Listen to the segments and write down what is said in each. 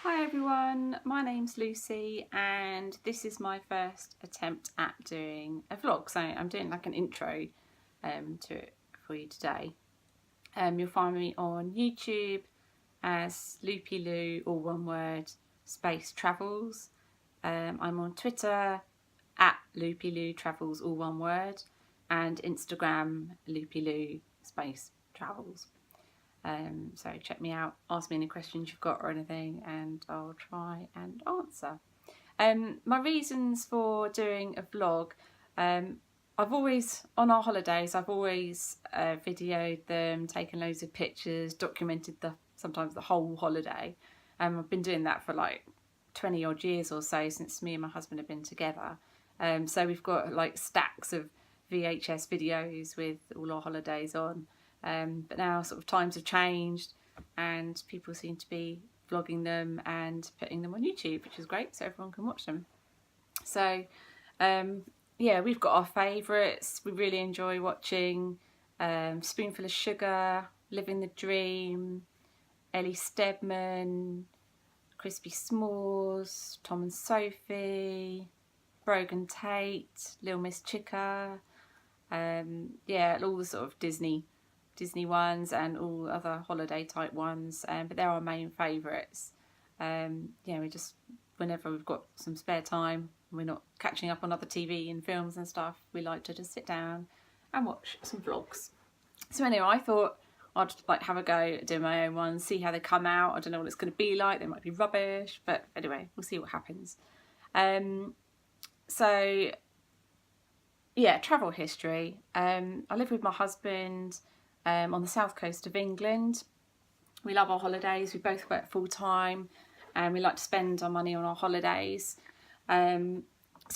Hi everyone, my name's Lucy and this is my first attempt at doing a vlog. So I'm doing like an intro to it for you today. You'll find me on YouTube as LoopyLoo, all one word, space travels. I'm on Twitter at LoopyLoo travels, all one word, and Instagram LoopyLoo space travels. So check me out, ask me any questions you've got or anything, and I'll try and answer. My reasons for doing a vlog, I've always, on our holidays, I've always videoed them, taken loads of pictures, documented sometimes the whole holiday. I've been doing that for like 20 odd years or so since me and my husband have been together. So we've got like stacks of VHS videos with all our holidays on. But now sort of times have changed and people seem to be vlogging them and putting them on YouTube, which is great, so everyone can watch them. So yeah, we've got our favourites. We really enjoy watching Spoonful of Sugar, Living the Dream, Ellie Steadman, Crispy S'mores, Tom and Sophie, Brogan Tate, Little Miss Chica, yeah, all the sort of Disney ones and all other holiday type ones, but they're our main favourites. Yeah, we just, whenever we've got some spare time, we're not catching up on other TV and films and stuff, we like to just sit down and watch some vlogs. So anyway, I thought I'd like have a go at doing my own ones, see how they come out. I don't know what it's going to be like, they might be rubbish, but anyway, we'll see what happens. So yeah, travel history. I live with my husband on the south coast of England. We love our holidays, we both work full time and we like to spend our money on our holidays. So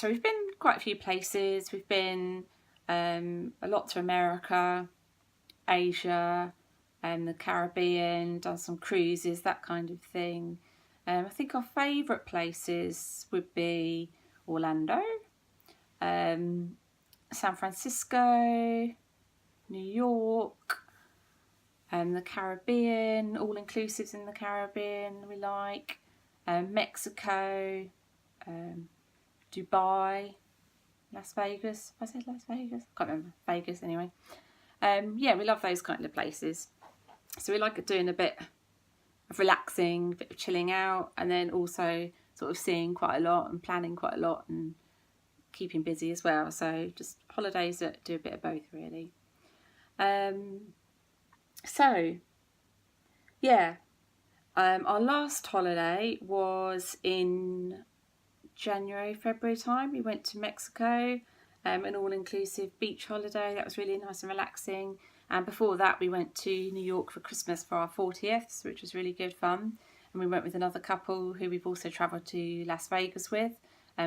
we've been quite a few places. We've been a lot to America, Asia, the Caribbean, done some cruises, that kind of thing. I think our favourite places would be Orlando, San Francisco, New York, the Caribbean, all-inclusives in the Caribbean we like, Mexico, Dubai, Las Vegas. I said Las Vegas? I can't remember. Vegas anyway. Yeah, we love those kind of places. So we like doing a bit of relaxing, a bit of chilling out, and then also sort of seeing quite a lot and planning quite a lot and keeping busy as well. So just holidays that do a bit of both really. So yeah, our last holiday was in January, February time. We went to Mexico, an all-inclusive beach holiday. That was really nice and relaxing. And before that we went to New York for Christmas for our 40th, which was really good fun. And we went with another couple who we've also travelled to Las Vegas with,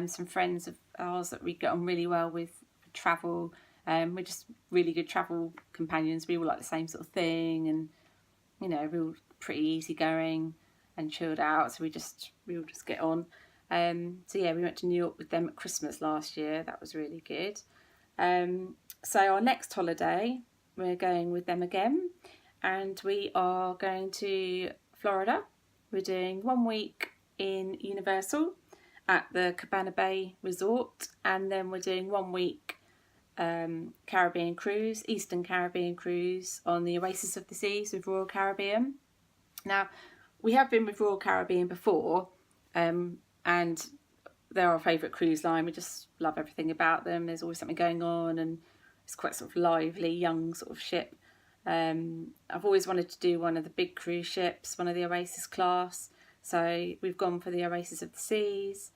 some friends of ours that we get on really well with for travel. We're just really good travel companions. We all like the same sort of thing, and you know, we're all pretty easygoing and chilled out, so we all just get on. So yeah, we went to New York with them at Christmas last year. That was really good. So our next holiday, we're going with them again, and we are going to Florida. We're doing 1 week in Universal at the Cabana Bay Resort, and then we're doing 1 week Caribbean cruise, Eastern Caribbean cruise on the Oasis of the Seas with Royal Caribbean. Now, we have been with Royal Caribbean before, and they're our favourite cruise line. We just love everything about them. There's always something going on, and it's quite sort of lively, young sort of ship. I've always wanted to do one of the big cruise ships, one of the Oasis class, so we've gone for the Oasis of the Seas.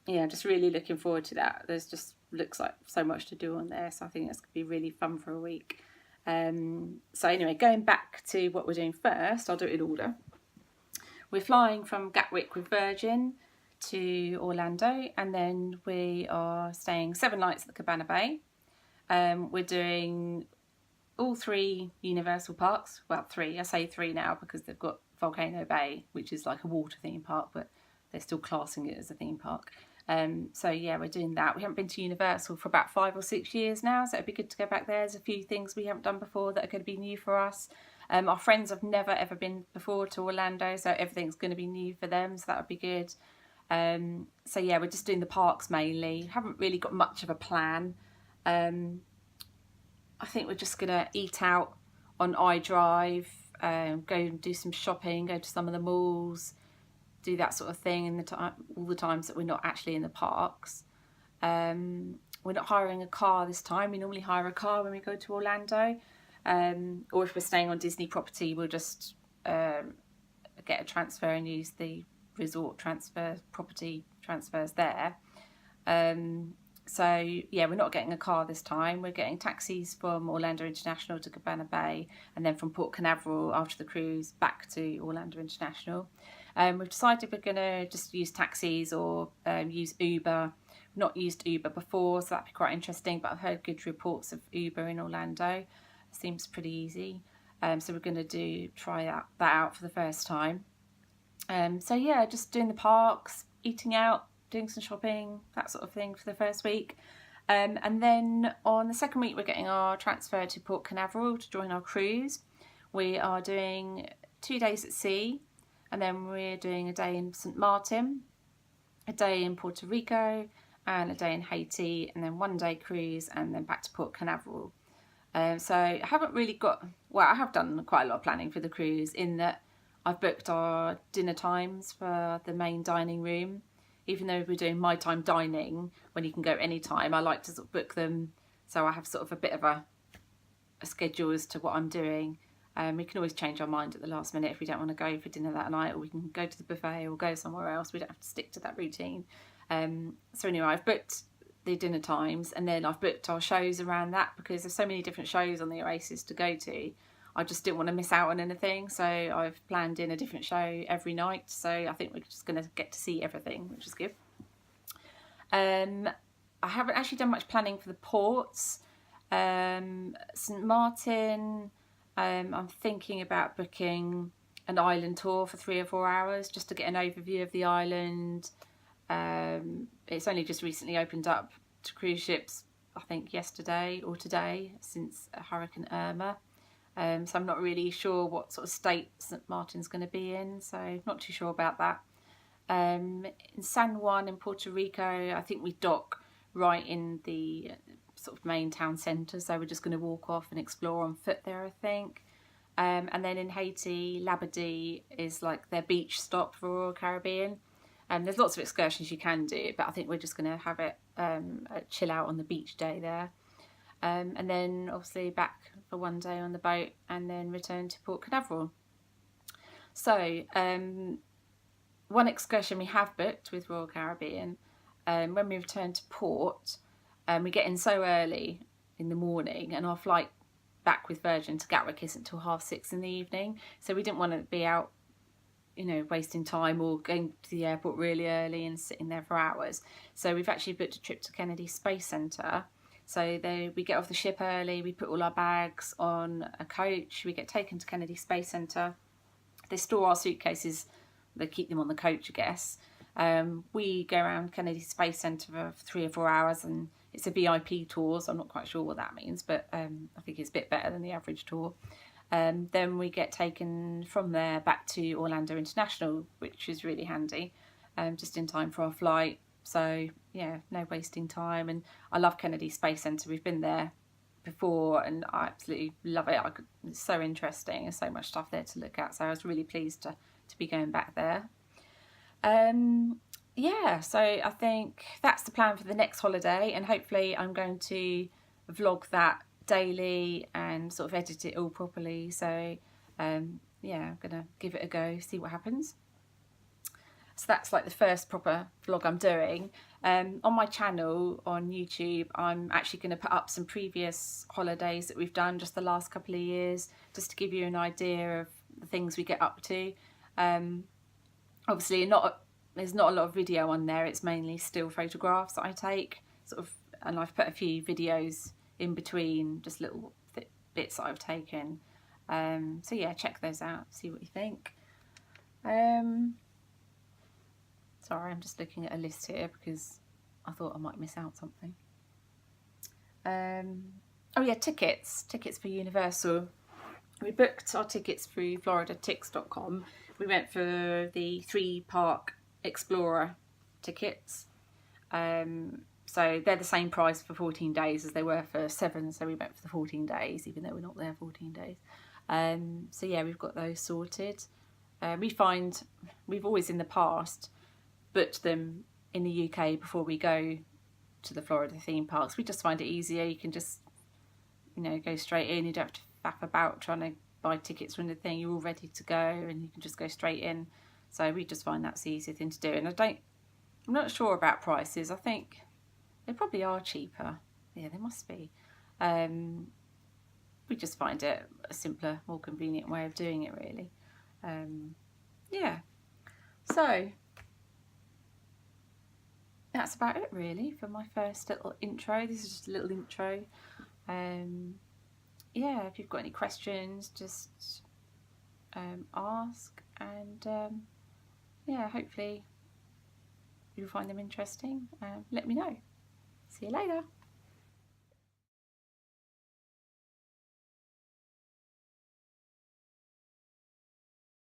Yeah, just really looking forward to that. There's just looks like so much to do on there, so I think that's going to be really fun for a week. So anyway, going back to what we're doing first, I'll do it in order. We're flying from Gatwick with Virgin to Orlando, and then we are staying 7 nights at the Cabana Bay. We're doing all 3 Universal parks. Well, 3, I say 3 now because they've got Volcano Bay, which is like a water theme park, but they're still classing it as a theme park. So yeah, we're doing that. We haven't been to Universal for about 5 or 6 years now, so it'd be good to go back there. There's a few things we haven't done before that are going to be new for us. Our friends have never ever been before to Orlando, so everything's going to be new for them, so that would be good. So yeah, we're just doing the parks mainly. Haven't really got much of a plan. I think we're just gonna eat out on iDrive, go and do some shopping, go to some of the malls, do that sort of thing in all the times that we're not actually in the parks. We're not hiring a car this time. We normally hire a car when we go to Orlando, or if we're staying on Disney property, we'll just get a transfer and use the resort property transfers there. So yeah, we're not getting a car this time. We're getting taxis from Orlando International to Cabana Bay, and then from Port Canaveral after the cruise back to Orlando International. We've decided we're going to just use taxis or use Uber. We've not used Uber before, so that'd be quite interesting, but I've heard good reports of Uber in Orlando. It seems pretty easy. So we're going to try that out for the first time. So yeah, just doing the parks, eating out, doing some shopping, that sort of thing for the first week. And then on the second week, we're getting our transfer to Port Canaveral to join our cruise. We are doing 2 days at sea, and then we're doing a day in St. Martin, a day in Puerto Rico, and a day in Haiti, and then 1 day cruise, and then back to Port Canaveral. So I haven't really I have done quite a lot of planning for the cruise, in that I've booked our dinner times for the main dining room. Even though we're doing my time dining, when you can go anytime, I like to sort of book them, so I have sort of a bit of a schedule as to what I'm doing. We can always change our mind at the last minute if we don't want to go for dinner that night, or we can go to the buffet or go somewhere else. We don't have to stick to that routine. So anyway, I've booked the dinner times, and then I've booked our shows around that, because there's so many different shows on the Oasis to go to. I just didn't want to miss out on anything, so I've planned in a different show every night. So I think we're just going to get to see everything, which is good. I haven't actually done much planning for the ports. St. Martin, I'm thinking about booking an island tour for 3 or 4 hours just to get an overview of the island. It's only just recently opened up to cruise ships, I think yesterday or today, since Hurricane Irma. So I'm not really sure what sort of state St. Martin's going to be in, so not too sure about that. In San Juan in Puerto Rico, I think we dock right in the sort of main town centre, so we're just going to walk off and explore on foot there, I think. And then in Haiti, Labadee is like their beach stop for Royal Caribbean. There's lots of excursions you can do, but I think we're just going to have it a chill out on the beach day there. And then obviously back for 1 day on the boat, and then return to Port Canaveral. So one excursion we have booked with Royal Caribbean, when we return to port, we get in so early in the morning, and our flight back with Virgin to Gatwick isn't until 6:30 in the evening, so we didn't want to be out, you know, wasting time or going to the airport really early and sitting there for hours. So we've actually booked a trip to Kennedy Space Centre. So we get off the ship early, we put all our bags on a coach, we get taken to Kennedy Space Centre. They store our suitcases, they keep them on the coach, I guess. We go around Kennedy Space Centre for 3 or 4 hours, and it's a VIP tour, so I'm not quite sure what that means, but I think it's a bit better than the average tour. Then we get taken from there back to Orlando International, which is really handy, just in time for our flight. So yeah, no wasting time. And I love Kennedy Space Centre. We've been there before and I absolutely love it. It's so interesting. There's so much stuff there to look at. So I was really pleased to be going back there. Yeah, so I think that's the plan for the next holiday, and hopefully I'm going to vlog that daily and sort of edit it all properly. So yeah, I'm gonna give it a go, see what happens. So that's like the first proper vlog I'm doing. On my channel on YouTube, I'm actually going to put up some previous holidays that we've done just the last couple of years, just to give you an idea of the things we get up to. Obviously there's not a lot of video on there, it's mainly still photographs that I take, sort of, and I've put a few videos in between, just little bits that I've taken. So yeah, check those out, see what you think. Sorry, I'm just looking at a list here because I thought I might miss out something. Oh yeah, tickets for Universal. We booked our tickets through FloridaTix.com. We went for the 3-park Explorer tickets. So they're the same price for 14 days as they were for 7, so we went for the 14 days, even though we're not there 14 days. So yeah, we've got those sorted. We find we've always in the past booked them in the UK before we go to the Florida theme parks. We just find it easier. You can just, you know, go straight in. You don't have to faff about trying to buy tickets from the thing. You're all ready to go and you can just go straight in. So we just find that's the easier thing to do. And I'm not sure about prices. I think they probably are cheaper. Yeah, they must be. We just find it a simpler, more convenient way of doing it, really. Yeah. So that's about it, really, for my first little intro. This is just a little intro. Yeah, if you've got any questions, just ask, and yeah, hopefully you'll find them interesting. Let me know. See you later.